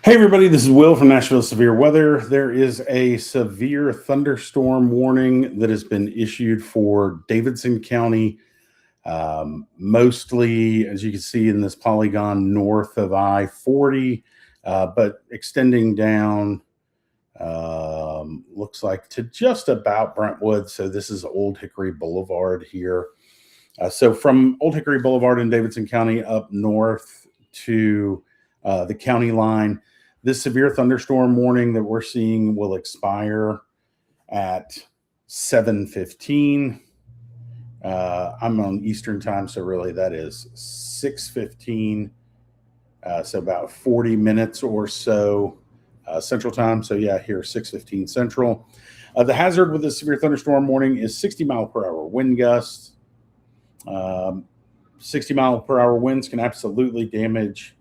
Hey everybody, this is Will from Nashville Severe Weather. There is a severe thunderstorm warning that has been issued for Davidson County, mostly, as you can see in this polygon, north of I-40, but extending down, looks like to just about Brentwood. So this is Old Hickory Boulevard here. So from Old Hickory Boulevard in Davidson County up north to the county line, this severe thunderstorm warning that we're seeing will expire at 7:15. I'm on Eastern time, so really that is 6:15. So about 40 minutes or so Central time. So yeah, here 6:15 Central. The hazard with the severe thunderstorm warning is 60-mile-per-hour wind gusts. 60-mile-per-hour winds can absolutely damage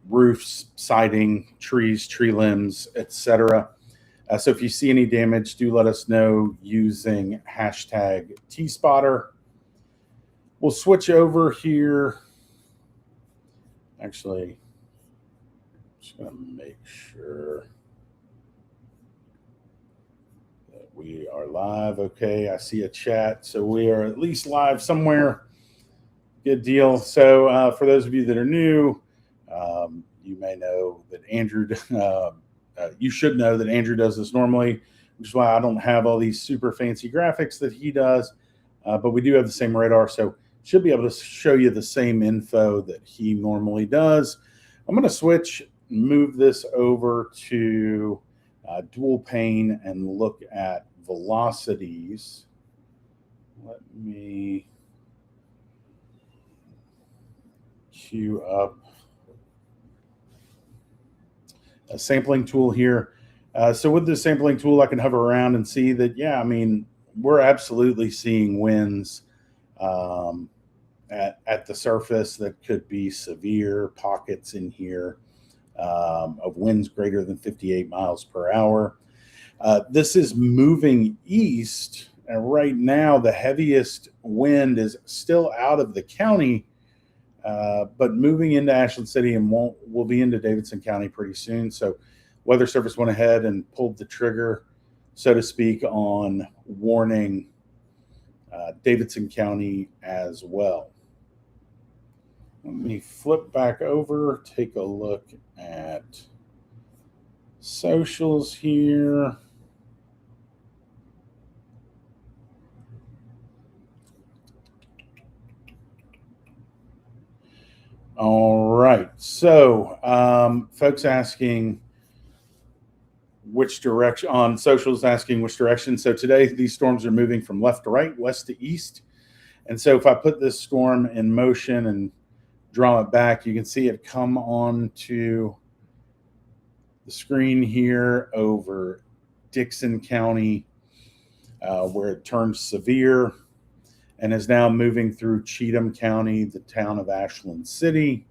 roofs, siding, trees, tree limbs, etc. So if you see any damage, do let us know using hashtag TSpotter. We'll switch over here. Actually, just going to make sure that we are live. Okay, I see a chat. So we are at least live somewhere. Good deal. So for those of you that are new, you may know that Andrew, you should know that Andrew does this normally, which is why I don't have all these super fancy graphics that he does. But we do have the same radar, so should be able to show you the same info that he normally does. I'm going to switch, move this over to dual pane and look at velocities. Let me queue up a sampling tool here. So with this sampling tool, I can hover around and see that, yeah, I mean, we're absolutely seeing winds at the surface that could be severe pockets in here of winds greater than 58 miles per hour. This is moving east, and right now the heaviest wind is still out of the county, but moving into Ashland City and will be into Davidson County pretty soon. So Weather Service went ahead and pulled the trigger, so to speak, on warning Davidson County as well. Let me flip back over, take a look at socials here. All right, so folks asking which direction, on socials asking which direction. So today these storms are moving from left to right, west to east. And so if I put this storm in motion and draw it back, you can see it come onto the screen here over Dixon County, where it turned severe and is now moving through Cheatham County, the town of Ashland City.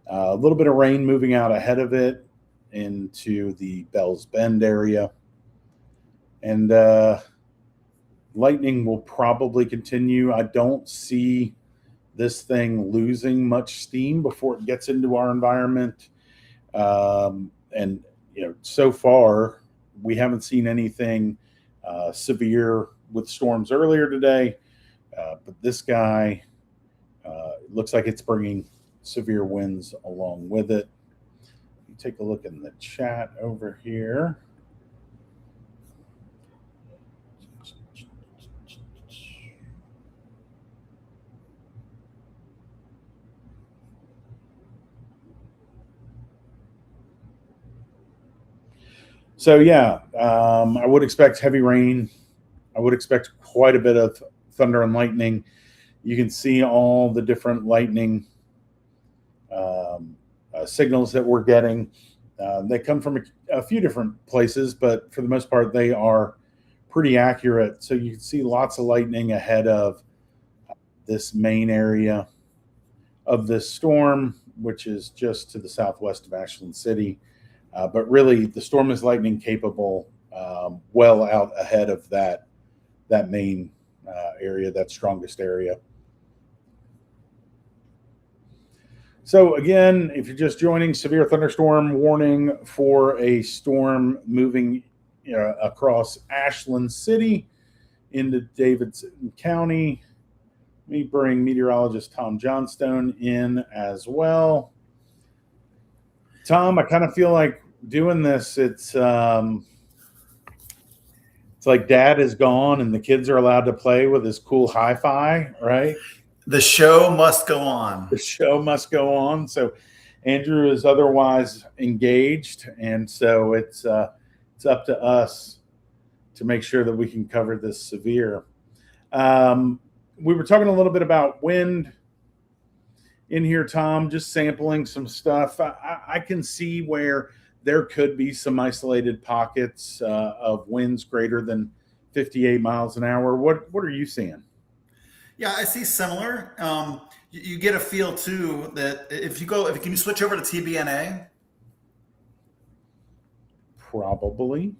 A little bit of rain moving out ahead of it into the Bells Bend area. And lightning will probably continue. I don't see this thing losing much steam before it gets into our environment. And, so far, we haven't seen anything severe with storms earlier today. But this guy looks like it's bringing severe winds along with it. Take a look in the chat over here. So yeah, I would expect heavy rain. I would expect quite a bit of thunder and lightning. You can see all the different lightning signals that we're getting. They come from a few different places, but for the most part, they are pretty accurate. So you can see lots of lightning ahead of this main area of this storm, which is just to the southwest of Ashland City. But really, the storm is lightning capable, well out ahead of that main area, that strongest area. So again, if you're just joining, severe thunderstorm warning for a storm moving across Ashland City into Davidson County. Let me bring meteorologist Tom Johnstone in as well. Tom, I kind of feel like doing this. It's like Dad is gone and the kids are allowed to play with his cool hi-fi, right? The show must go on. The show must go on. So Andrew is otherwise engaged, and so it's up to us to make sure that we can cover this severe. We were talking a little bit about wind in here, Tom, just sampling some stuff. I can see where there could be some isolated pockets of winds greater than 58 miles an hour. What are you seeing? Yeah, I see similar. You get a feel too that can you switch over to TBNA? Probably.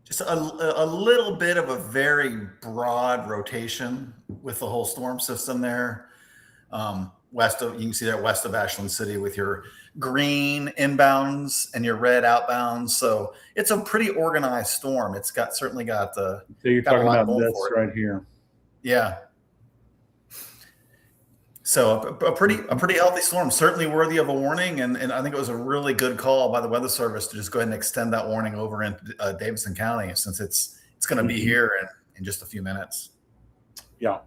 Just a little bit of a very broad rotation with the whole storm system there. You can see that west of Ashland City with your green inbounds and your red outbounds. So it's a pretty organized storm. It's certainly got the. So you're talking about this right here. Yeah. So a pretty healthy storm, certainly worthy of a warning, and I think it was a really good call by the Weather Service to just go ahead and extend that warning over in Davidson County, since it's going to be here in just a few minutes. Yeah.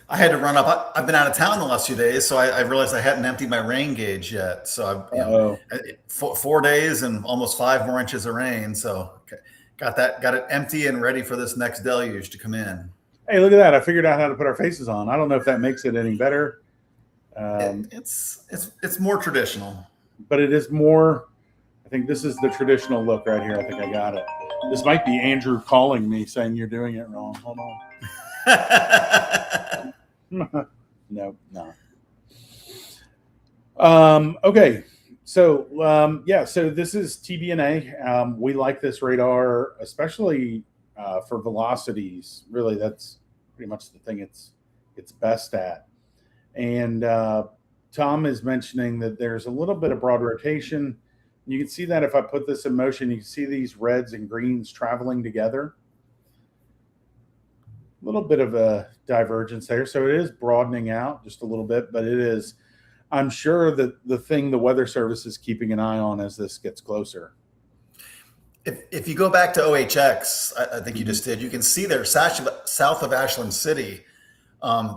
I had to run up. I've been out of town the last few days, so I realized I hadn't emptied my rain gauge yet. So 4 days and almost 5 more inches of rain. So got it empty and ready for this next deluge to come in. Hey, look at that. I figured out how to put our faces on. I don't know if that makes it any better. It's more traditional. But it is more, I think this is the traditional look right here. I think I got it. This might be Andrew calling me saying you're doing it wrong. Hold on. No. Okay. So, so this is TBNA. We like this radar, especially for velocities. Really, that's pretty much the thing it's best at. And Tom is mentioning that there's a little bit of broad rotation. You can see that if I put this in motion, you can see these reds and greens traveling together. A little bit of a divergence there. So it is broadening out just a little bit, but it is, I'm sure that the thing the Weather Service is keeping an eye on as this gets closer. If you go back to OHX, I think you just did, you can see there south of Ashland City,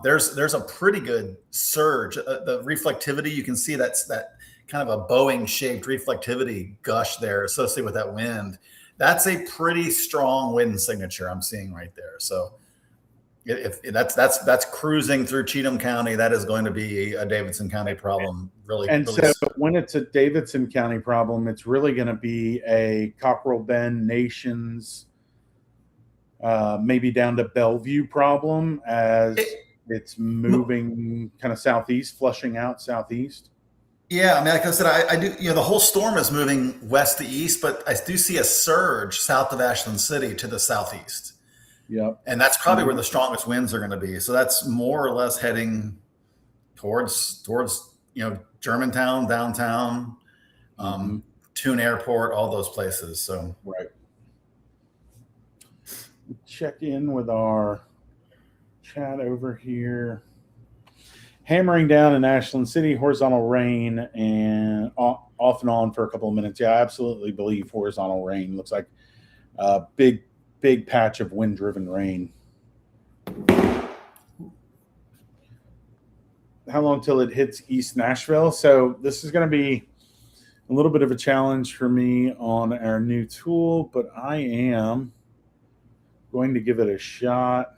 there's a pretty good surge. The reflectivity, you can see that kind of a Boeing shaped reflectivity gush there associated with that wind. That's a pretty strong wind signature I'm seeing right there. So if that's cruising through Cheatham County, that is going to be a Davidson County problem. So when it's a Davidson County problem, it's really going to be a Cockrell Bend, Nations, maybe down to Bellevue problem as it's moving kind of southeast, flushing out southeast. Yeah, I mean, like I said, I do. The whole storm is moving west to east, but I do see a surge south of Ashland City to the southeast. Yep. And that's probably where the strongest winds are going to be. So that's more or less heading towards Germantown, downtown, Tune Airport, all those places. So right. Check in with our chat over here. Hammering down in Ashland City, horizontal rain and off and on for a couple of minutes. Yeah, I absolutely believe horizontal rain. Looks like a big patch of wind-driven rain. How long till it hits East Nashville? So this is going to be a little bit of a challenge for me on our new tool, but I am going to give it a shot.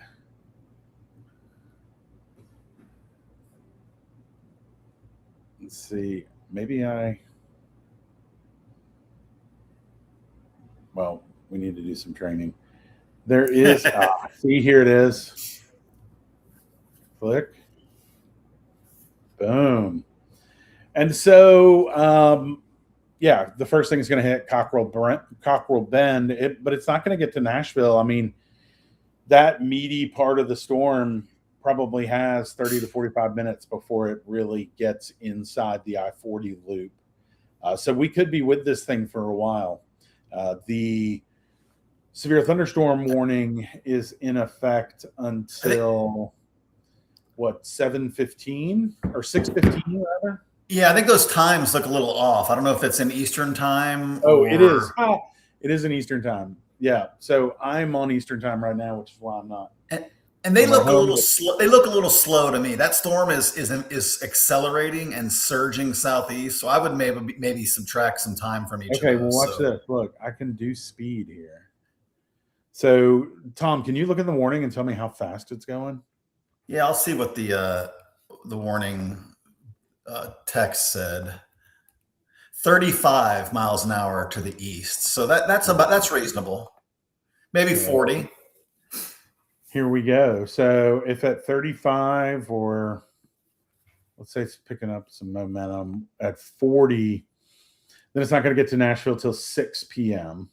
Let's see. Maybe we need to do some training. There is, see, here it is. Click. Boom. And so, the first thing is going to hit Cockrell Bend, but it's not going to get to Nashville. I mean, that meaty part of the storm probably has 30 to 45 minutes before it really gets inside the I-40 loop. So we could be with this thing for a while. The severe thunderstorm warning is in effect until what, 7:15 or 6:15 rather? Yeah, I think those times look a little off. I don't know if it's in Eastern time Oh, or it is. It is in Eastern time. Yeah. So I'm on Eastern time right now, which is why I'm not. and they I'm at look a home, little but slow. They look a little slow to me. That storm is accelerating and surging southeast. So I would maybe subtract some time from each of okay. Well, those. watch So this. Look, I can do speed here. So, Tom, can you look at the warning and tell me how fast it's going? yeah, I'll see what the warning text said. 35 miles an hour to the east. So that's reasonable. Maybe So 40. here we go. So if at 35, or let's say it's picking up some momentum at 40, then it's not going to get to Nashville till 6 p.m.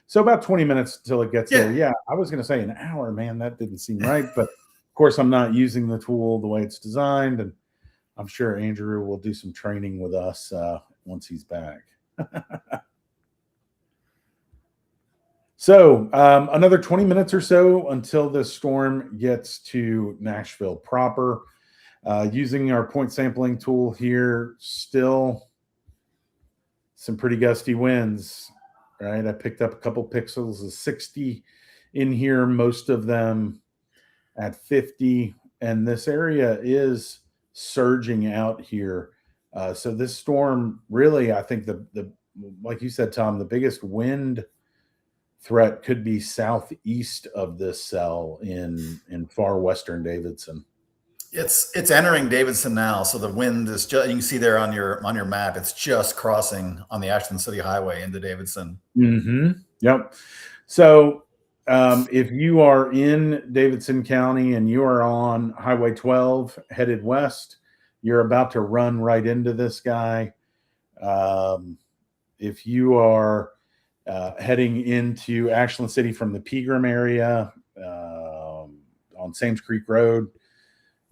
So about 20 minutes until it gets there. Yeah, I was going to say an hour, man. That didn't seem right. But of course, I'm not using the tool the way it's designed. And I'm sure Andrew will do some training with us once he's back. So another 20 minutes or so until the storm gets to Nashville proper. Using our point sampling tool here, still some pretty gusty winds, right? I picked up a couple pixels of 60 in here, most of them at 50. And this area is surging out here. So this storm really, I think the like you said, Tom, the biggest wind threat could be southeast of this cell in far western Davidson. It's entering Davidson now, so the wind is just, you can see there on your map, it's just crossing on the Ashland City Highway into Davidson. Mm-hmm. Yep. So if you are in Davidson County and you are on Highway 12 headed west, you're about to run right into this guy. If you are heading into Ashland City from the Pegram area on Sames Creek Road,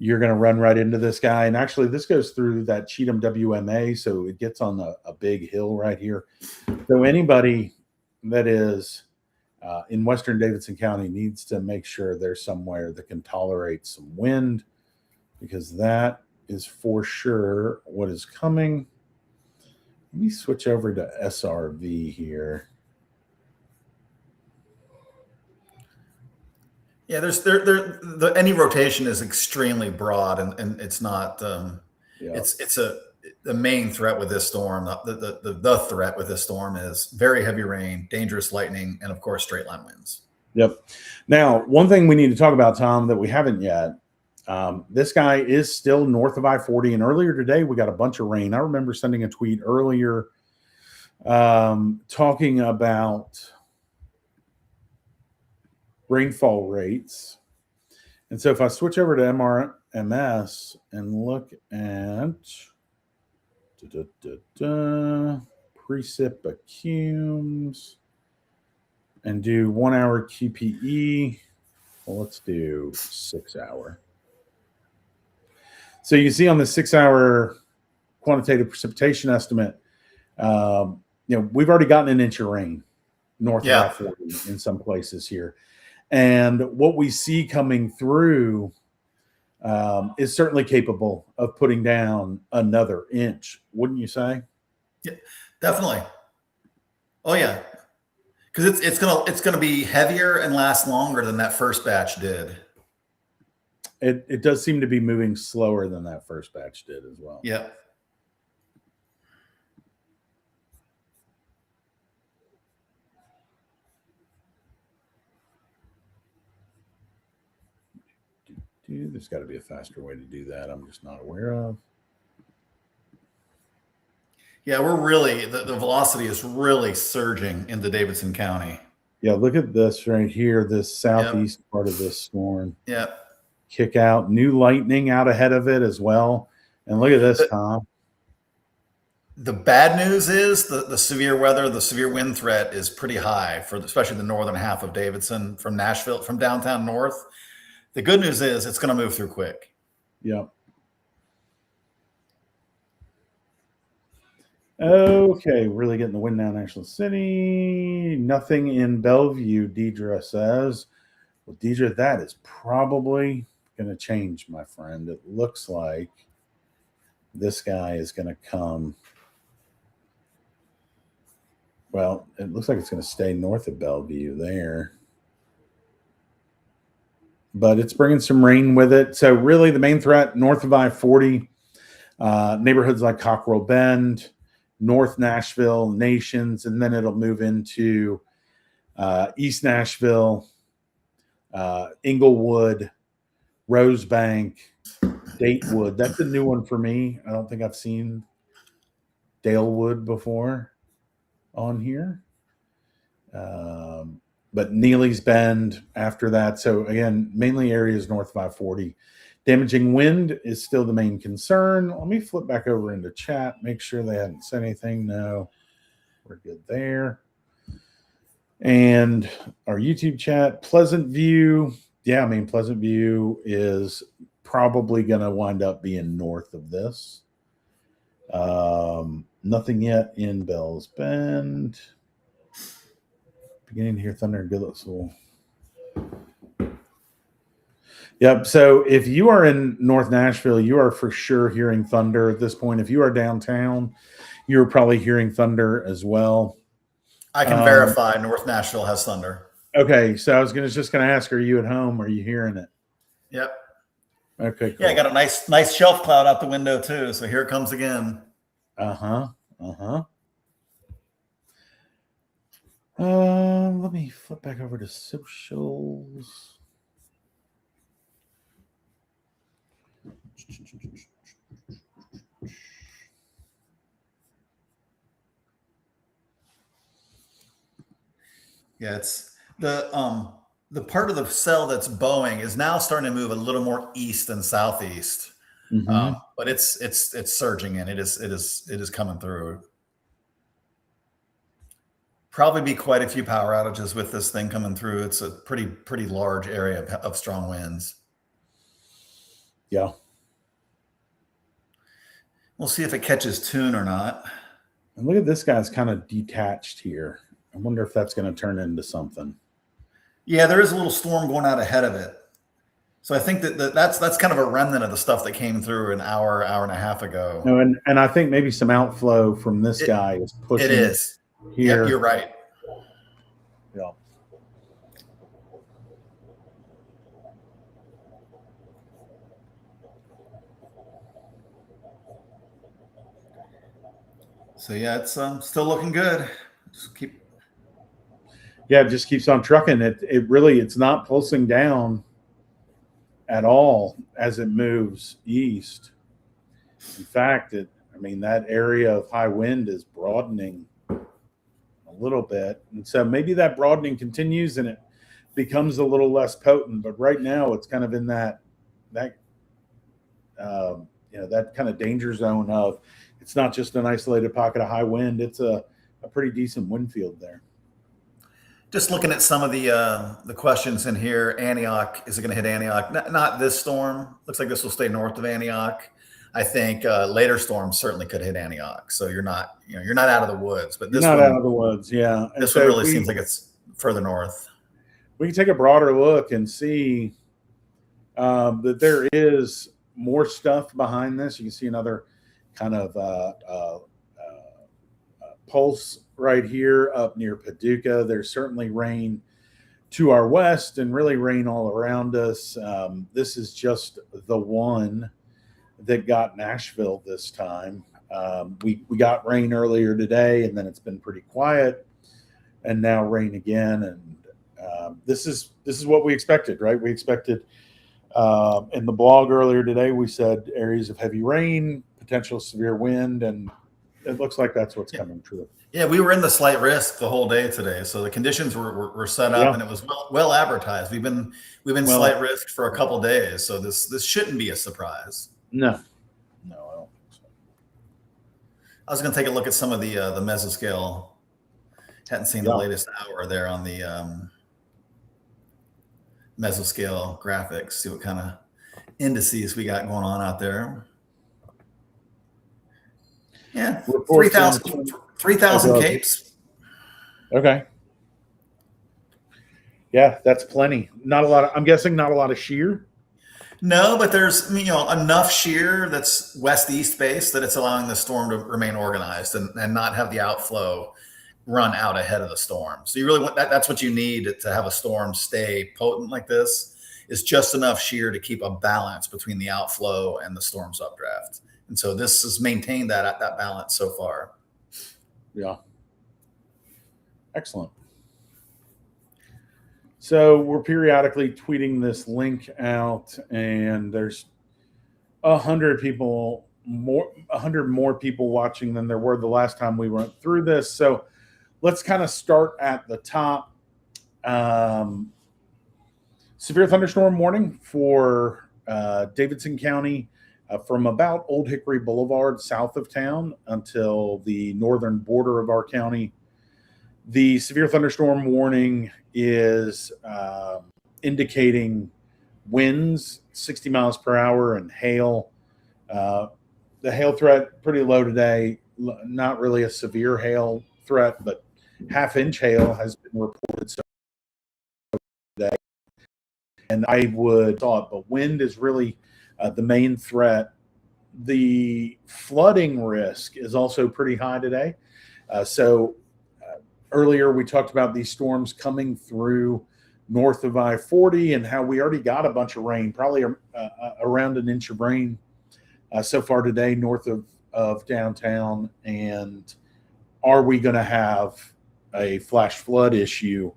you're going to run right into this guy. And actually, this goes through that Cheatham WMA, so it gets on a big hill right here. So anybody that is in western Davidson County needs to make sure there's somewhere that can tolerate some wind, because that is for sure what is coming. Let me switch over to SRV here. Yeah, any rotation is extremely broad, and it's not. It's the main threat with this storm. The threat with this storm is very heavy rain, dangerous lightning, and of course straight line winds. Yep. Now, one thing we need to talk about, Tom, that we haven't yet. This guy is still north of I-40, and earlier today we got a bunch of rain. I remember sending a tweet earlier talking about rainfall rates. And so if I switch over to MRMS and look at precip accums and do 1 hour QPE, well, let's do 6 hour. So you see on the 6 hour quantitative precipitation estimate, we've already gotten an inch of rain north of I-40 in some places here. And what we see coming through is certainly capable of putting down another inch, wouldn't you say? Yeah, definitely. Oh yeah, because it's gonna be heavier and last longer than that first batch did. It does seem to be moving slower than that first batch did as well. Yeah. There's got to be a faster way to do that. I'm just not aware of. Yeah, we're really, the velocity is really surging into Davidson County. Yeah, look at this right here, this southeast part of this storm. Yeah. Kick out, new lightning out ahead of it as well. And look at this, Tom. The bad news is the severe weather, the severe wind threat is pretty high for especially the northern half of Davidson from Nashville, from downtown north. The good news is it's going to move through quick. Yep. Okay, really getting the wind down National City. Nothing in Bellevue, Deidre says. Well, Deidre, that is probably going to change, my friend. It looks like this guy is going to come. Well, it looks like it's going to stay north of Bellevue there. But it's bringing some rain with it. So, really, the main threat north of I-40, neighborhoods like Cockrell Bend, North Nashville, Nations, and then it'll move into East Nashville, Inglewood, Rosebank, Datewood. That's a new one for me. I don't think I've seen Dalewood before on here. But Neely's Bend after that. So again, mainly areas north of I-40. Damaging wind is still the main concern. Let me flip back over into chat, make sure they haven't said anything. No, we're good there. And our YouTube chat, Pleasant View. Yeah, I mean, Pleasant View is probably going to wind up being north of this. Nothing yet in Bell's Bend. Beginning to hear thunder and Goodlettsville. Yep. So if you are in North Nashville, you are for sure hearing thunder at this point. If you are downtown, you're probably hearing thunder as well. I can verify North Nashville has thunder. Okay. So I was just going to ask, are you at home? Are you hearing it? Yep. Okay. Cool. Yeah, I got a nice shelf cloud out the window too. So here it comes again. Let me flip back over to socials. Yeah, it's the part of the cell that's bowing is now starting to move a little more east and southeast. But it's surging in. It is coming through. Probably be quite a few power outages with this thing coming through. It's a pretty large area of strong winds. Yeah. We'll see if it catches tune or not. And look at this guy's kind of detached here. I wonder if that's going to turn into something. Yeah, there is a little storm going out ahead of it. So I think that's kind of a remnant of the stuff that came through an hour and a half ago. No, and I think maybe some outflow from this guy is pushing. It is. Here. Yep, you're right. Yeah. So yeah, it's still looking good. Yeah, it just keeps on trucking. It's not pulsing down at all as it moves east. In fact, that area of high wind is broadening a little bit. And so maybe that broadening continues and it becomes a little less potent. But right now it's kind of in that kind of danger zone of it's not just an isolated pocket of high wind. It's a pretty decent wind field there. Just looking at some of the questions in here, Antioch, is it going to hit Antioch? Not this storm. Looks like this will stay north of Antioch. I think later storms certainly could hit Antioch. So you're not out of the woods, but this not out of the woods. Yeah, this one really seems like it's further north. We can take a broader look and see that there is more stuff behind this. You can see another kind of pulse right here up near Paducah. There's certainly rain to our west and really rain all around us. This is just the one that got Nashville this time. We got rain earlier today, and then it's been pretty quiet, and now rain again. And this is what we expected, right? We expected in the blog earlier today, we said areas of heavy rain, potential severe wind, and it looks like that's what's coming true. Yeah, we were in the slight risk the whole day today, so the conditions were set up, and it was well advertised. We've been slight risk for a couple days, so this shouldn't be a surprise. No, I don't think I was going to take a look at some of the mesoscale. Hadn't seen the latest hour there on the mesoscale graphics. See what kind of indices we got going on out there. Yeah, 3,000 capes. Okay. Yeah, that's plenty. Not a lot of, I'm guessing not a lot of shear. No, but there's enough shear that's west-east based that it's allowing the storm to remain organized and not have the outflow run out ahead of the storm. So you really want that. That's what you need to have a storm stay potent like this, is just enough shear to keep a balance between the outflow and the storm's updraft. And so this has maintained that balance so far. Yeah. Excellent. So we're periodically tweeting this link out, and there's 100 more people watching than there were the last time we went through this. So let's kind of start at the top. Severe thunderstorm warning for Davidson County from about Old Hickory Boulevard south of town until the northern border of our county. The severe thunderstorm warning is indicating winds 60 miles per hour and hail. The hail threat pretty low today. Not really a severe hail threat, but half-inch hail has been reported today. And I would thought, but wind is really the main threat. The flooding risk is also pretty high today. Earlier, we talked about these storms coming through north of I-40 and how we already got a bunch of rain, probably around an inch of rain so far today north of downtown. And are we going to have a flash flood issue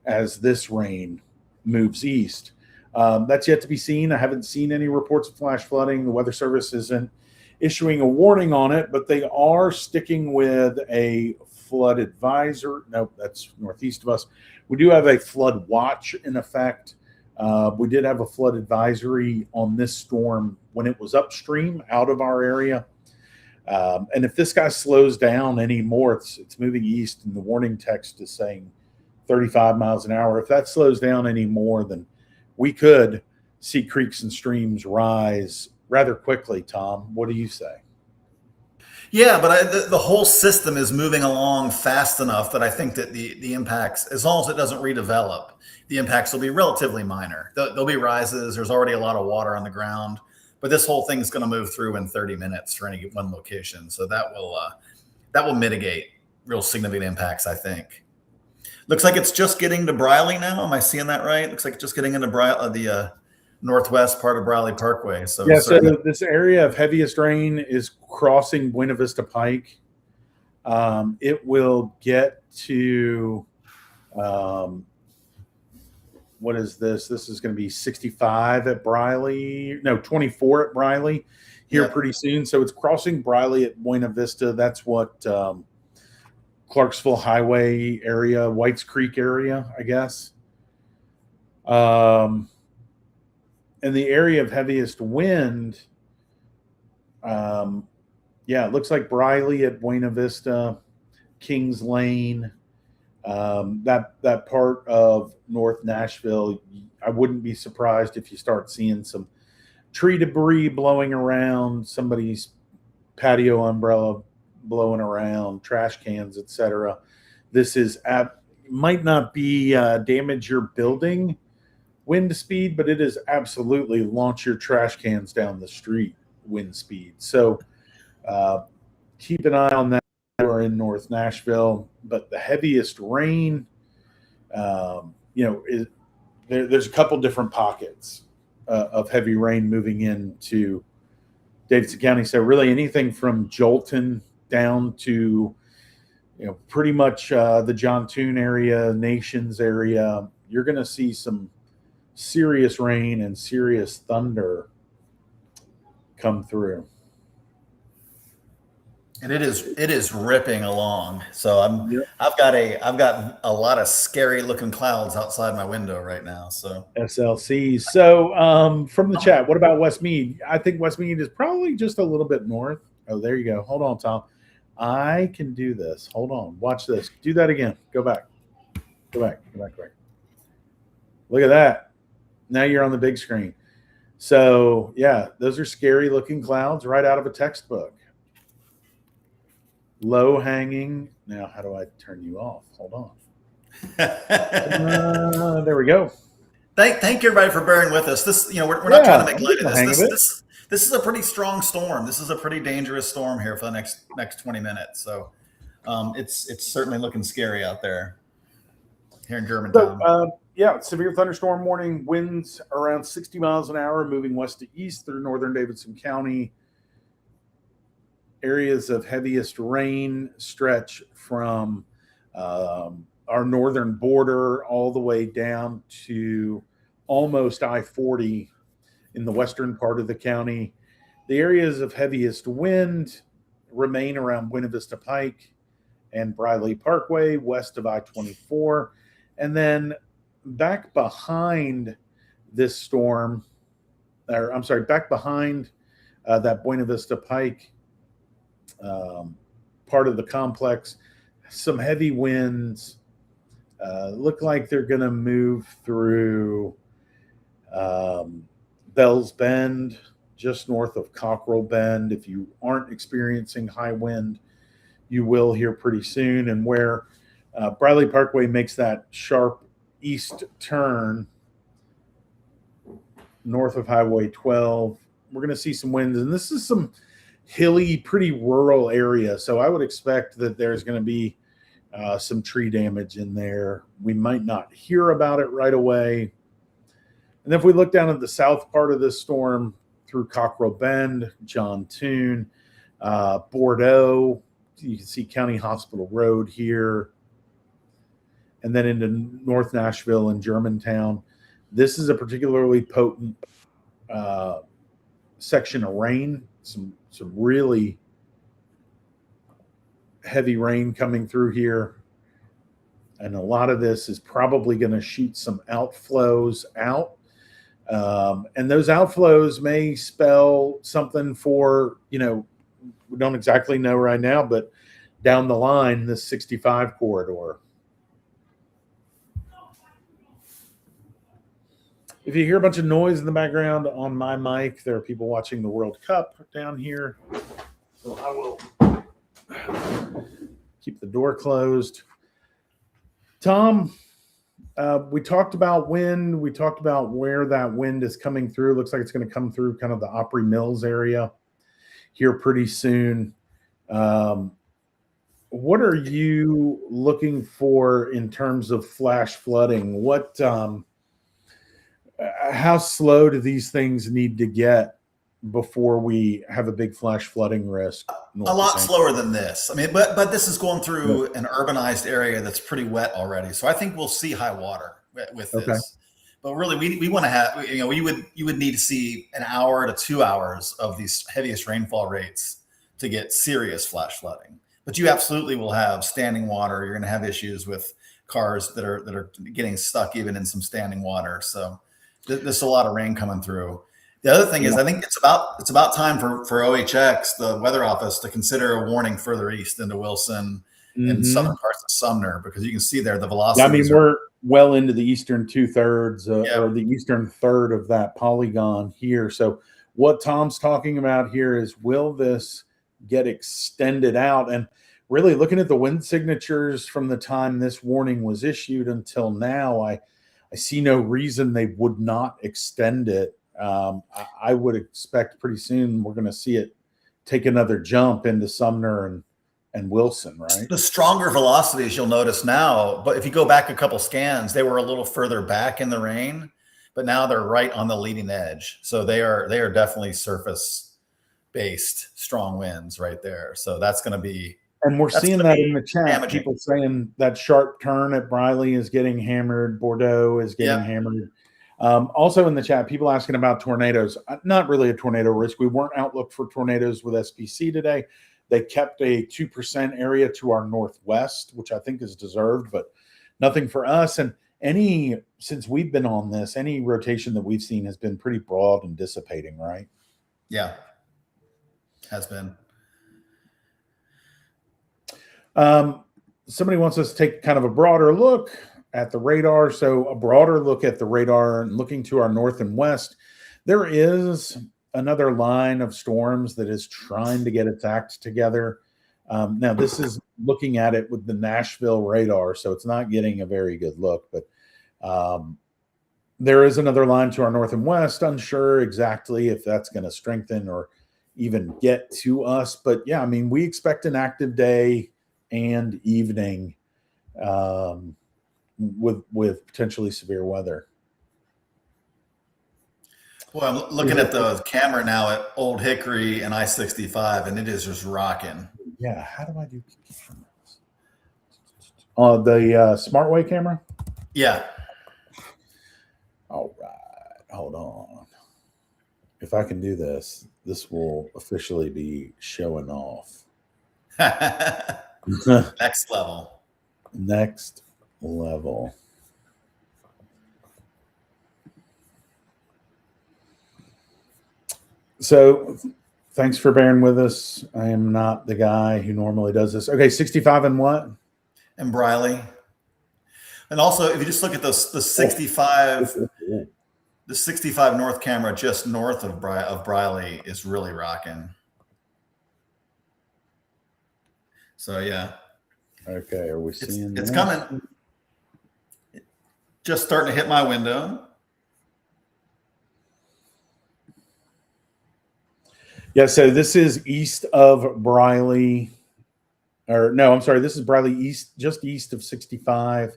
as this rain moves east? That's yet to be seen. I haven't seen any reports of flash flooding. The Weather Service isn't issuing a warning on it, but they are sticking with a flood advisor. No, that's northeast of us. We do have a flood watch in effect. We did have a flood advisory on this storm when it was upstream out of our area. And if this guy slows down anymore, it's moving east, and the warning text is saying 35 miles an hour. If that slows down anymore, then we could see creeks and streams rise rather quickly. Tom, what do you say? Yeah, but the whole system is moving along fast enough that I think that the impacts, as long as it doesn't redevelop, the impacts will be relatively minor. There'll be rises. There's already a lot of water on the ground, but this whole thing is going to move through in 30 minutes for any one location. So that will mitigate real significant impacts, I think. Looks like it's just getting to Briley now. Am I seeing that right? Looks like it's just getting into the northwest part of Briley Parkway. So yeah, so this area of heaviest rain is crossing Buena Vista Pike. It will get to what is this? This is going to be 65 at Briley. No, 24 at Briley here pretty soon. So it's crossing Briley at Buena Vista. That's what Clarksville Highway area, Whites Creek area, I guess. And the area of heaviest wind, it looks like Briley at Buena Vista, Kings Lane, that part of North Nashville. I wouldn't be surprised if you start seeing some tree debris blowing around, somebody's patio umbrella blowing around, trash cans, etc. This might not be damage your building wind speed, but it is absolutely launch your trash cans down the street wind speed. So keep an eye on that. We're in North Nashville, but the heaviest rain, there's a couple different pockets of heavy rain moving into Davidson County. So really anything from Jolton down to, pretty much the John Toon area, Nations area, you're going to see some serious rain and serious thunder come through. And it is ripping along. So I've got a lot of scary looking clouds outside my window right now. So SLC. So from the chat, what about Westmead? I think Westmead is probably just a little bit north. Oh, there you go. Hold on, Tom. I can do this. Hold on. Watch this. Do that again. Go back. Go back. Go back. Go back. Look at that. Now you're on the big screen. So, yeah, those are scary looking clouds right out of a textbook. Low hanging. Now, how do I turn you off? Hold on. There we go. Thank everybody for bearing with us. This, we're not trying to make light of hang this. of it. This is a pretty strong storm. This is a pretty dangerous storm here for the next 20 minutes. So, it's certainly looking scary out there here in Germantown. So, yeah, severe thunderstorm warning. Winds around 60 miles an hour, moving west to east through northern Davidson County. Areas of heaviest rain stretch from our northern border all the way down to almost I-40 in the western part of the county. The areas of heaviest wind remain around Buena Vista Pike and Briley Parkway, west of I-24. And then back behind this storm, or I'm sorry, back behind that Buena Vista Pike part of the complex, some heavy winds look like they're going to move through Bell's Bend, just north of Cockrell Bend. If you aren't experiencing high wind, you will here pretty soon. And where Briley Parkway makes that sharp east turn north of Highway 12, we're going to see some winds. And this is some hilly, pretty rural area. So I would expect that there's going to be some tree damage in there. We might not hear about it right away. And if we look down at the south part of this storm through Cockrell Bend, John Toon, Bordeaux, you can see County Hospital Road here, and then into North Nashville and Germantown. This is a particularly potent section of rain, some really heavy rain coming through here. And a lot of this is probably going to shoot some outflows out. And those outflows may spell something for, we don't exactly know right now, but down the line, this 65 corridor. If you hear a bunch of noise in the background on my mic, there are people watching the World Cup down here. So I will keep the door closed. Tom, we talked about wind. We talked about where that wind is coming through. Looks like it's going to come through kind of the Opry Mills area here pretty soon. What are you looking for in terms of flash flooding? How slow do these things need to get before we have a big flash flooding risk? A lot slower than this. I mean, but this is going through an urbanized area that's pretty wet already. So I think we'll see high water with this. Okay. But really, we want to have, you would need to see an hour to 2 hours of these heaviest rainfall rates to get serious flash flooding. But you absolutely will have standing water. You're going to have issues with cars that are getting stuck even in some standing water. So there's a lot of rain coming through. The other thing is, I think it's about time for OHX, the weather office, to consider a warning further east into Wilson and southern parts of Sumner, because you can see there the velocity. I mean, we're well into the eastern 2/3 or the eastern third of that polygon here. So what Tom's talking about here is, will this get extended out? And really looking at the wind signatures from the time this warning was issued until now, I see no reason they would not extend it. I would expect pretty soon we're going to see it take another jump into Sumner and Wilson, right? The stronger velocities you'll notice now, but if you go back a couple scans, they were a little further back in the rain, but now they're right on the leading edge. So they are definitely surface-based strong winds right there. So that's going to be. And we're seeing that in the chat. Damaging. People saying that sharp turn at Briley is getting hammered. Bordeaux is getting hammered. Also in the chat, people asking about tornadoes. Not really a tornado risk. We weren't outlooked for tornadoes with SPC today. They kept a 2% area to our northwest, which I think is deserved, but nothing for us. And since we've been on this, any rotation that we've seen has been pretty broad and dissipating, right? Yeah, has been. Somebody wants us to take kind of a broader look at the radar. So a broader look at the radar and looking to our north and west, there is another line of storms that is trying to get its act together. Now, this is looking at it with the Nashville radar, so it's not getting a very good look, but there is another line to our north and west. Unsure exactly if that's going to strengthen or even get to us. But yeah, I mean, we expect an active day and evening with potentially severe weather. Well, I'm looking at the camera now at Old Hickory and I-65, and it is just rocking. Yeah, how do I do cameras? The SmartWay camera? Yeah. All right, hold on. If I can do this, this will officially be showing off. Next level. Next level. So thanks for bearing with us. I am not the guy who normally does this. Okay, 65 and what? And Briley. And also, if you just look at the 65, the 65 north camera just north of Briley is really rocking. So yeah. Okay, are we seeing it's coming? Just starting to hit my window. Yeah, so this is east of Briley, or no, I'm sorry, this is Briley east, just east of 65.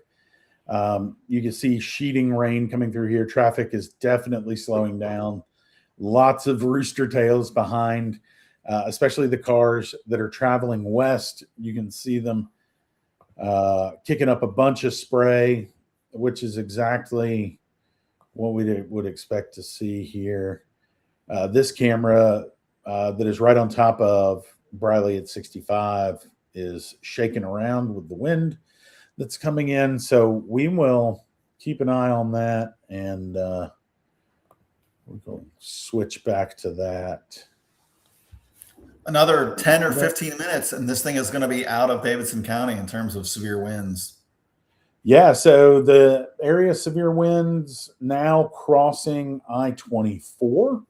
You can see sheeting rain coming through here. Traffic is definitely slowing down. Lots of rooster tails behind, especially the cars that are traveling west. You can see them kicking up a bunch of spray, which is exactly what we would expect to see here. This camera that is right on top of Briley at 65 is shaking around with the wind that's coming in. So we will keep an eye on that, and we're going to switch back to that. Another 10 or 15 minutes, and this thing is going to be out of Davidson County in terms of severe winds. Yeah, so the area of severe winds now crossing I-24.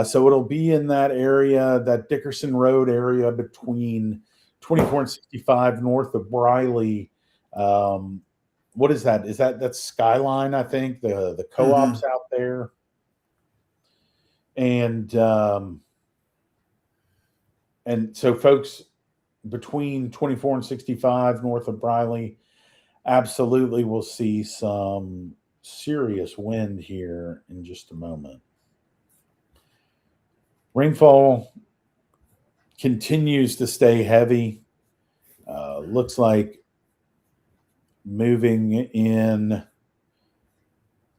So it'll be in that area, that Dickerson Road area between 24 and 65 north of Briley. What is that? That's Skyline, I think, the co-ops out there. And so folks between 24 and 65 north of Briley absolutely will see some serious wind here in just a moment. Rainfall continues to stay heavy. Looks like moving in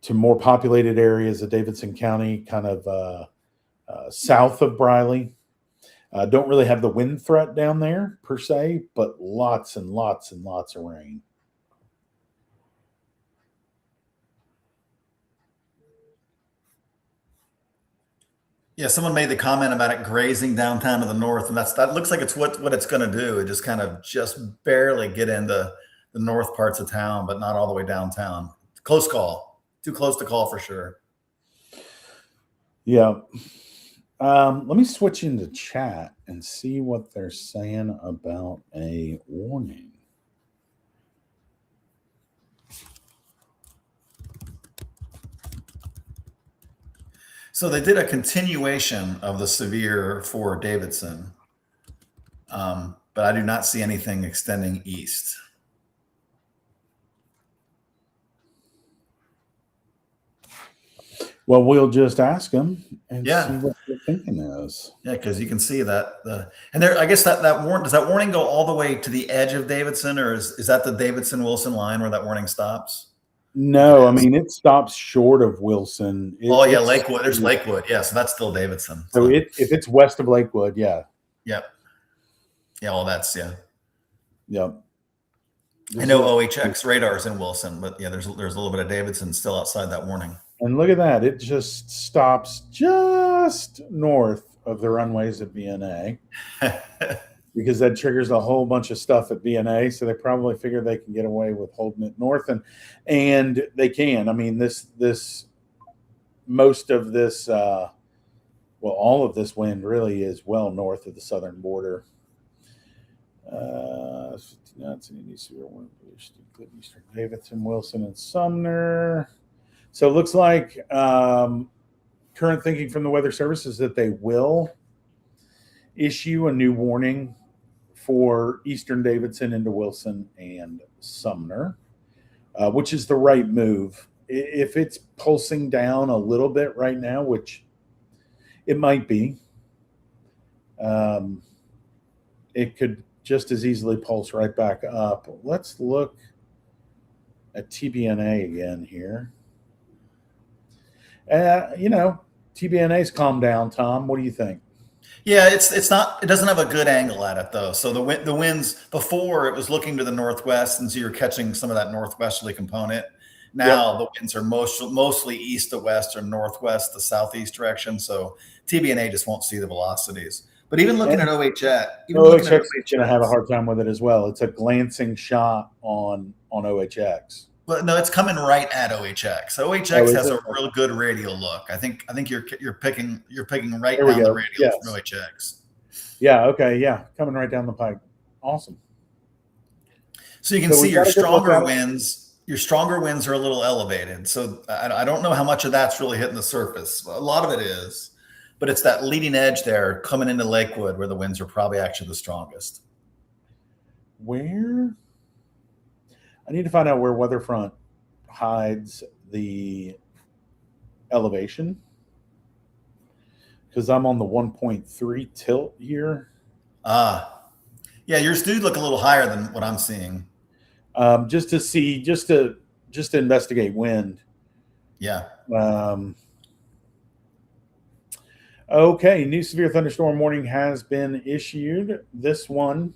to more populated areas of Davidson County, kind of south of Briley. Don't really have the wind threat down there per se, but lots and lots and lots of rain. Yeah, someone made the comment about it grazing downtown to the north, and that looks like it's what it's going to do. It just kind of just barely get into the north parts of town, but not all the way downtown. Close call. Too close to call for sure. Yeah. Let me switch into chat and see what they're saying about a warning. So they did a continuation of the severe for Davidson, but I do not see anything extending east. Well, we'll just ask them and Yeah. see what their thinking is. Yeah, because you can see that and there. I guess that warning, does that warning go all the way to the edge of Davidson, or is that the Davidson Wilson line where that warning stops? No, I mean it stops short of Wilson. Yeah, Lakewood. There's Lakewood. Yeah, so that's still Davidson. So if it's west of Lakewood, yeah. Yep. Yeah, well, that's Yep. I know OHX radars in Wilson, but yeah, there's a little bit of Davidson still outside that warning. And look at that. It just stops just north of the runways at VNA. because that triggers a whole bunch of stuff at BNA. So they probably figure they can get away with holding it north, and they can. I mean, this most of this, all of this wind really is well north of the southern border. Eastern Davidson, Wilson, and Sumner. So it looks like current thinking from the Weather Service is that they will issue a new warning for Eastern Davidson into Wilson and Sumner, which is the right move. If it's pulsing down a little bit right now, which it might be, it could just as easily pulse right back up. Let's look at TBNA again here. TBNA's calmed down. Tom, what do you think? Yeah, it's not. It doesn't have a good angle at it though. So the winds before it was looking to the northwest, and so you're catching some of that northwesterly component. Now the winds are mostly east to west or northwest to southeast direction. So TBNA just won't see the velocities. But even looking at OHX, OHX is going to have a hard time with it as well. It's a glancing shot on OHX. Well, no, it's coming right at OHX. So OHX has a real good radial look. I think you're picking right down the radial from OHX. Yeah. Okay. Yeah. Coming right down the pike. Awesome. So you can see your stronger winds. Your stronger winds are a little elevated. So I don't know how much of that's really hitting the surface. A lot of it is, but it's that leading edge there coming into Lakewood where the winds are probably actually the strongest. Where? I need to find out where Weatherfront hides the elevation, because I'm on the 1.3 tilt here. Yeah, yours do look a little higher than what I'm seeing. Just to investigate wind. Yeah. Okay, new severe thunderstorm warning has been issued. This one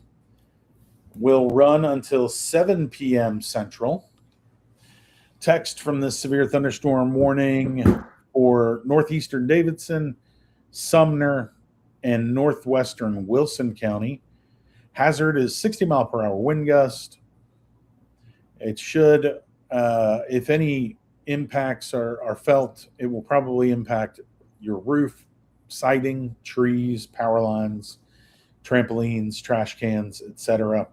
will run until 7 p.m. Central. Text from the severe thunderstorm warning for northeastern Davidson, Sumner, and northwestern Wilson County. Hazard is 60 mile per hour wind gust. It should, if any impacts are felt, it will probably impact your roof, siding, trees, power lines, trampolines, trash cans, etc.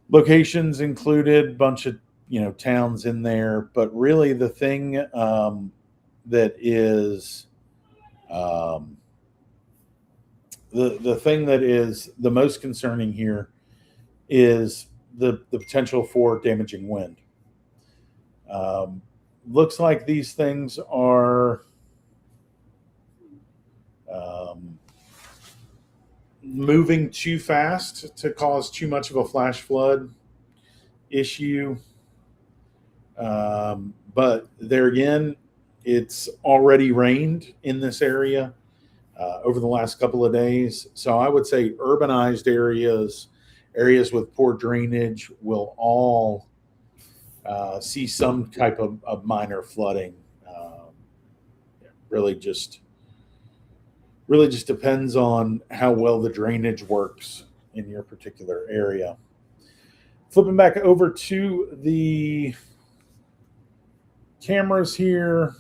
Locations included, bunch of towns in there, but really the thing that is the thing that is the most concerning here is the potential for damaging wind. Looks like these things are moving too fast to cause too much of a flash flood issue. But there again, it's already rained in this area over the last couple of days. So I would say urbanized areas with poor drainage will all see some type of minor flooding. Really just depends on how well the drainage works in your particular area. Flipping back over to the cameras here.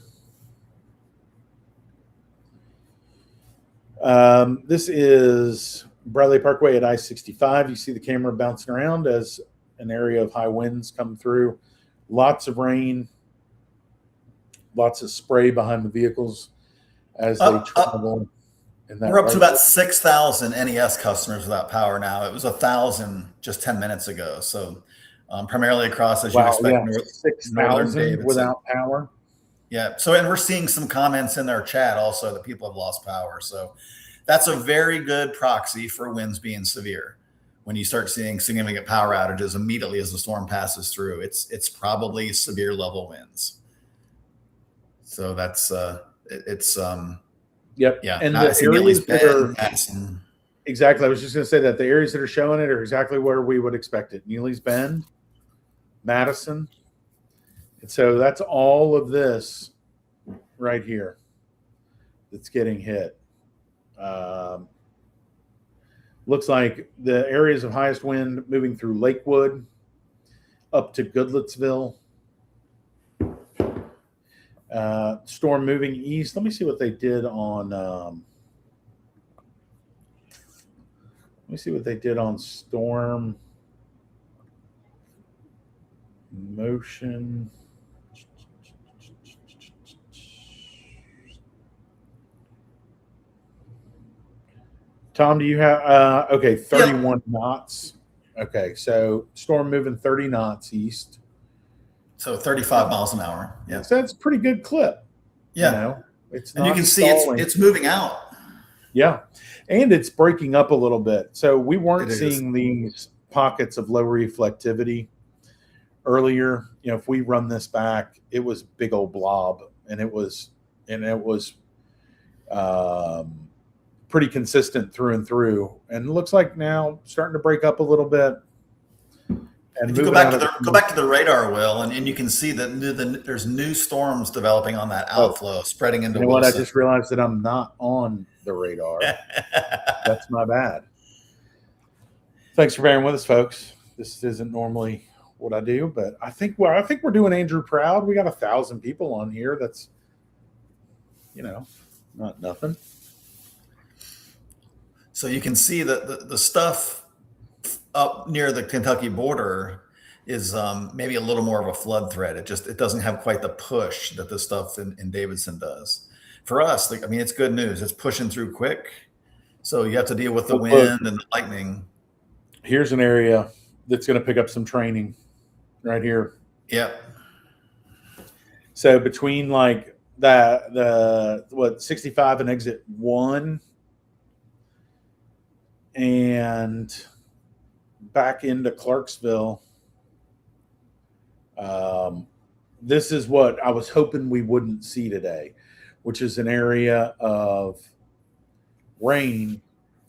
This is Bradley Parkway at I-65. You see the camera bouncing around as an area of high winds come through. Lots of rain, lots of spray behind the vehicles as they travel. We're up to about 6,000 NES customers without power now. It was 1,000 just 10 minutes ago. So primarily across, as you expect, 6,000 without power. Yeah. So, and we're seeing some comments in their chat also that people have lost power. So that's a very good proxy for winds being severe. When you start seeing significant power outages immediately as the storm passes through, it's probably severe level winds. So that's Yep. Yeah. And the areas that are exactly, I was just going to say that the areas that are showing it are exactly where we would expect it. Neely's Bend, Madison. And so that's all of this right here that's getting hit. Looks like the areas of highest wind moving through Lakewood up to Goodlettsville. Storm moving east. Let me see what they did on. Let me see what they did on storm motion. Tom, do you have okay, 31 knots. Okay, so storm moving 30 knots east. So 35 miles an hour. Yeah. So that's a pretty good clip. Yeah. You know, it's and not you can see stalling. it's moving out. Yeah. And it's breaking up a little bit. So we weren't It is. seeing these pockets of low reflectivity earlier. You know, if we run this back, it was big old blob, and it was pretty consistent through and through. And it looks like now starting to break up a little bit. And if you go back to the radar, Will, and you can see that there's new storms developing on that outflow, spreading into. You know what? I just realized that I'm not on the radar. That's my bad. Thanks for bearing with us, folks. This isn't normally what I do, but I think we're doing Andrew proud. We got 1,000 people on here. That's, you know, not nothing. So you can see that the stuff up near the Kentucky border is maybe a little more of a flood threat. It doesn't have quite the push that the stuff in Davidson does. For us, I mean, it's good news. It's pushing through quick. So you have to deal with the wind and the lightning. Here's an area that's going to pick up some training right here. Yep. So between like the 65 and exit 1 and back into Clarksville, this is what I was hoping we wouldn't see today, which is an area of rain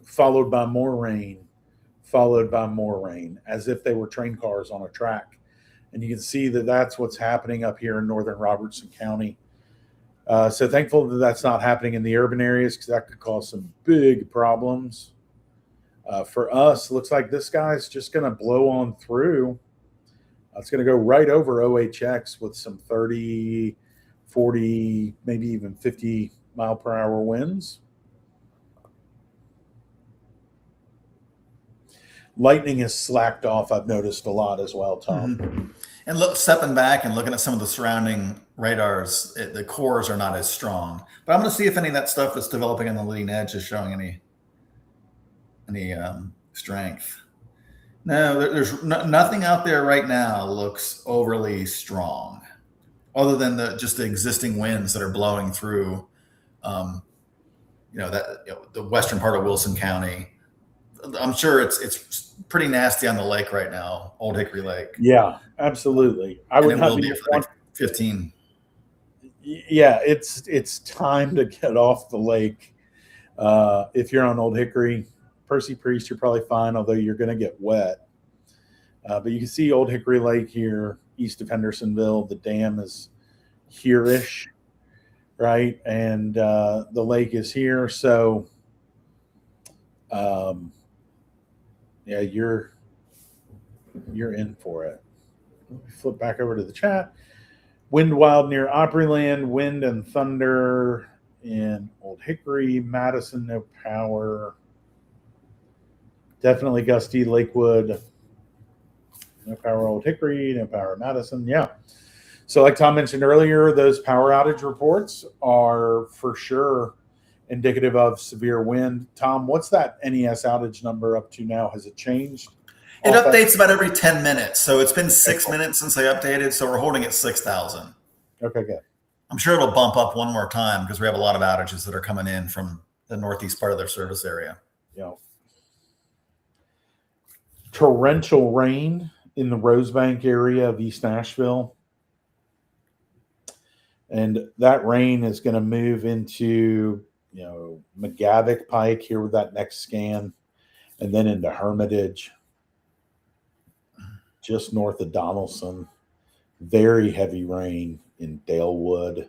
followed by more rain, followed by more rain, as if they were train cars on a track. And you can see that that's what's happening up here in northern Robertson County. So thankful that that's not happening in the urban areas, because that could cause some big problems. For us, looks like this guy's just going to blow on through. It's going to go right over OHX with some 30, 40, maybe even 50 mile per hour winds. Lightning has slacked off, I've noticed a lot as well, Tom. Mm-hmm. And stepping back and looking at some of the surrounding radars, the cores are not as strong. But I'm going to see if any of that stuff that's developing on the leading edge is showing any strength. No, there's nothing out there right now looks overly strong, other than the existing winds that are blowing through, the western part of Wilson County. I'm sure it's pretty nasty on the lake right now, Old Hickory Lake. Yeah, absolutely. I would not be for 15. Yeah, it's time to get off the lake. If you're on Old Hickory, Percy Priest, you're probably fine, although you're going to get wet. But you can see Old Hickory Lake here, east of Hendersonville. The dam is here-ish, right? And the lake is here. So, yeah, you're in for it. Let me flip back over to the chat. Wind wild near Opryland, wind and thunder in Old Hickory, Madison, no power. Definitely gusty, Lakewood, no power, Old Hickory, no power, Madison. Yeah. So like Tom mentioned earlier, those power outage reports are for sure indicative of severe wind. Tom, what's that NES outage number up to now? Has it changed? It updates about every 10 minutes. So it's been 6 minutes since they updated. So we're holding at 6,000. Okay, good. I'm sure it'll bump up one more time because we have a lot of outages that are coming in from the northeast part of their service area. Yeah. Torrential rain in the Rosebank area of East Nashville. And that rain is going to move into, McGavick Pike here with that next scan, and then into Hermitage, just north of Donaldson. Very heavy rain in Dalewood.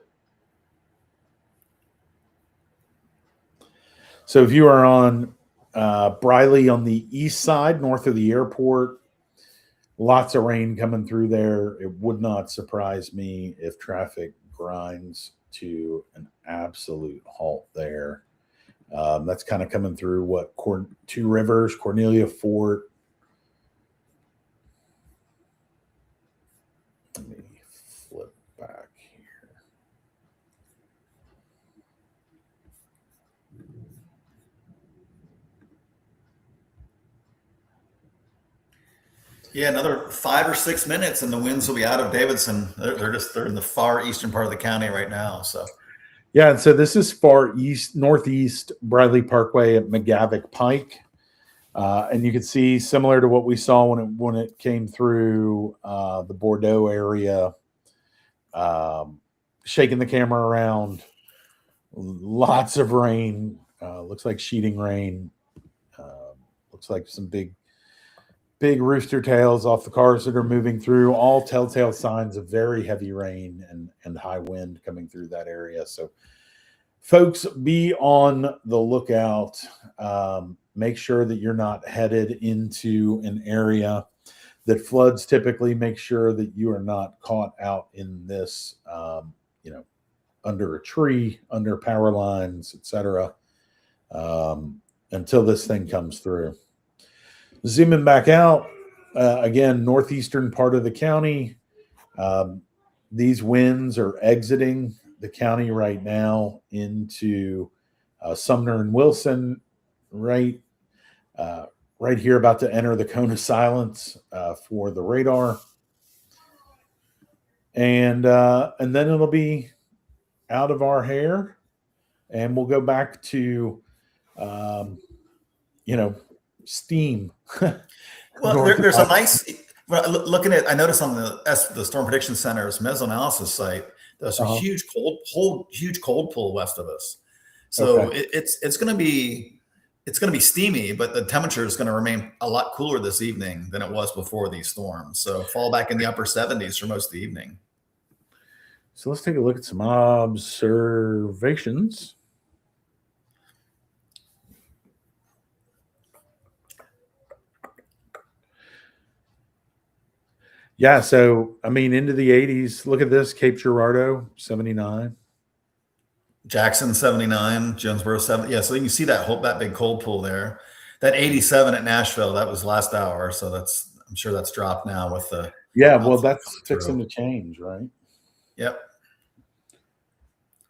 So if you are on Briley on the east side, north of the airport. Lots of rain coming through there. It would not surprise me if traffic grinds to an absolute halt there. That's kind of coming through what Two Rivers, Cornelia Fort. Let me flip back here. Yeah, another 5 or 6 minutes, and the winds will be out of Davidson. They're in the far eastern part of the county right now. So Yeah, and so this is far east, northeast Bradley Parkway at McGavick Pike. And you can see, similar to what we saw when it came through the Bordeaux area, shaking the camera around. Lots of rain. Looks like sheeting rain. Looks like some big rooster tails off the cars that are moving through. All telltale signs of very heavy rain and high wind coming through that area. So, folks, be on the lookout. Make sure that you're not headed into an area that floods typically. Make sure that you are not caught out in this, under a tree, under power lines, etc. Until this thing comes through. Zooming back out, again, northeastern part of the county. These winds are exiting the county right now into Sumner and Wilson, right here, about to enter the cone of silence for the radar, and then it'll be out of our hair, and we'll go back to steam. well, there's a nice looking at. I noticed on the Storm Prediction Center's mesoanalysis site, there's a huge cold pool west of us. So Okay. it's going to be steamy, but the temperature is going to remain a lot cooler this evening than it was before these storms. So fall back in the upper 70s for most of the evening. So let's take a look at some observations. Yeah, so I mean, into the 80s. Look at this: Cape Girardeau, 79. Jackson 79, Jonesboro 7. Yeah, so you can see that big cold pool there. That 87 at Nashville, that was last hour. So I'm sure that's dropped now with the well, that's fixing to change, right? Yep.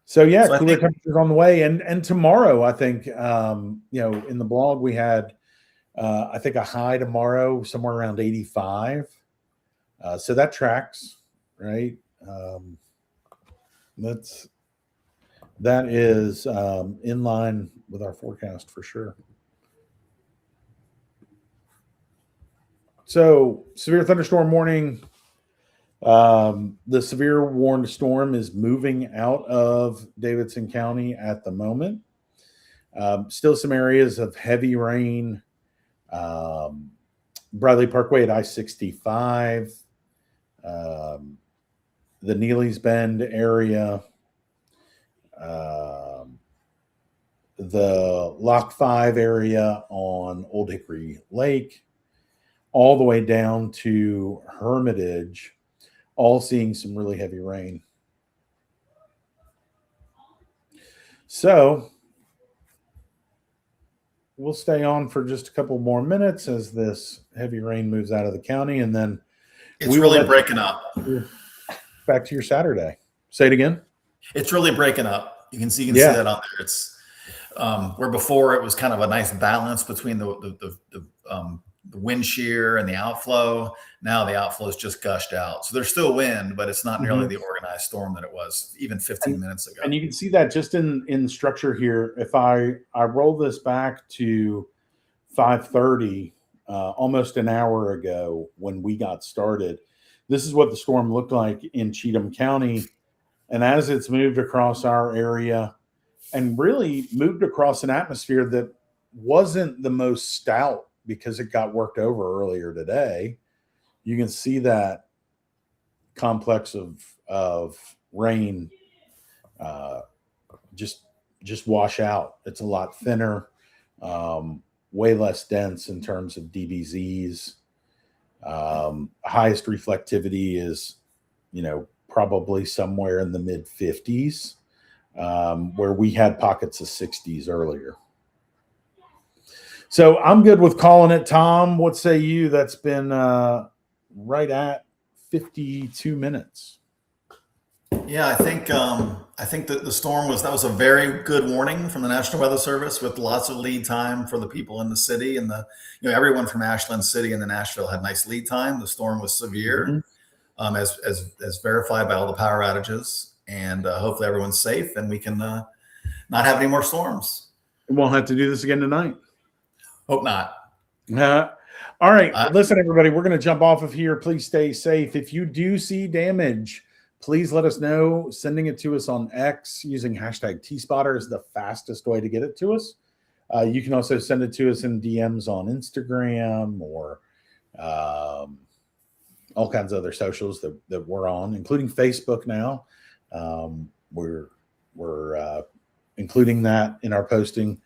So yeah, cooler temperatures on the way, and tomorrow I think in the blog we had I think a high tomorrow somewhere around 85. So that tracks, right? That is in line with our forecast for sure. So severe thunderstorm warning. The severe warned storm is moving out of Davidson County at the moment. Still some areas of heavy rain. Bradley Parkway at I-65. The Neely's Bend area. The Lock 5 area on Old Hickory Lake, all the way down to Hermitage, all seeing some really heavy rain. So we'll stay on for just a couple more minutes as this heavy rain moves out of the county, and then it's really breaking up. Back to your Saturday. Say it again. It's really breaking up. You can see that on there. It's where before it was kind of a nice balance between the wind shear and the outflow. Now the outflow is just gushed out. So there's still wind, but it's not nearly the organized storm that it was even 15 minutes ago. And you can see that just in structure here. If I roll this back to 5:30, almost an hour ago when we got started, this is what the storm looked like in Cheatham County. And as it's moved across our area and really moved across an atmosphere that wasn't the most stout because it got worked over earlier today, you can see that complex of rain just wash out. It's a lot thinner. way less dense in terms of DBZs. Highest reflectivity is, probably somewhere in the mid 50s, where we had pockets of 60s earlier. So I'm good with calling it. Tom, what say you? That's been right at 52 minutes. Yeah, I think that the storm was a very good warning from the National Weather Service, with lots of lead time for the people in the city, and everyone from Ashland City and the Nashville had nice lead time. The storm was severe, as verified by all the power outages, and hopefully everyone's safe and we can not have any more storms. We won't have to do this again tonight. Hope not. All right, listen, everybody, we're going to jump off of here. Please stay safe. If you do see damage, please let us know. Sending it to us on X using hashtag TSpotter is the fastest way to get it to us. You can also send it to us in DMs on Instagram or all kinds of other socials that we're on, including Facebook now. We're including that in our posting.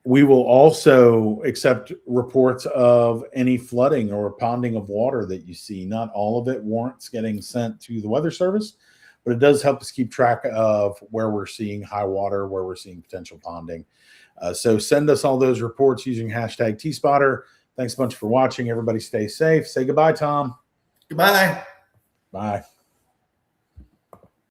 We will also accept reports of any flooding or ponding of water that you see. Not all of it warrants getting sent to the Weather Service, but it does help us keep track of where we're seeing high water, where we're seeing potential ponding. So send us all those reports using hashtag TSpotter. Thanks a bunch for watching. Everybody stay safe. Say goodbye, Tom. Goodbye. Bye.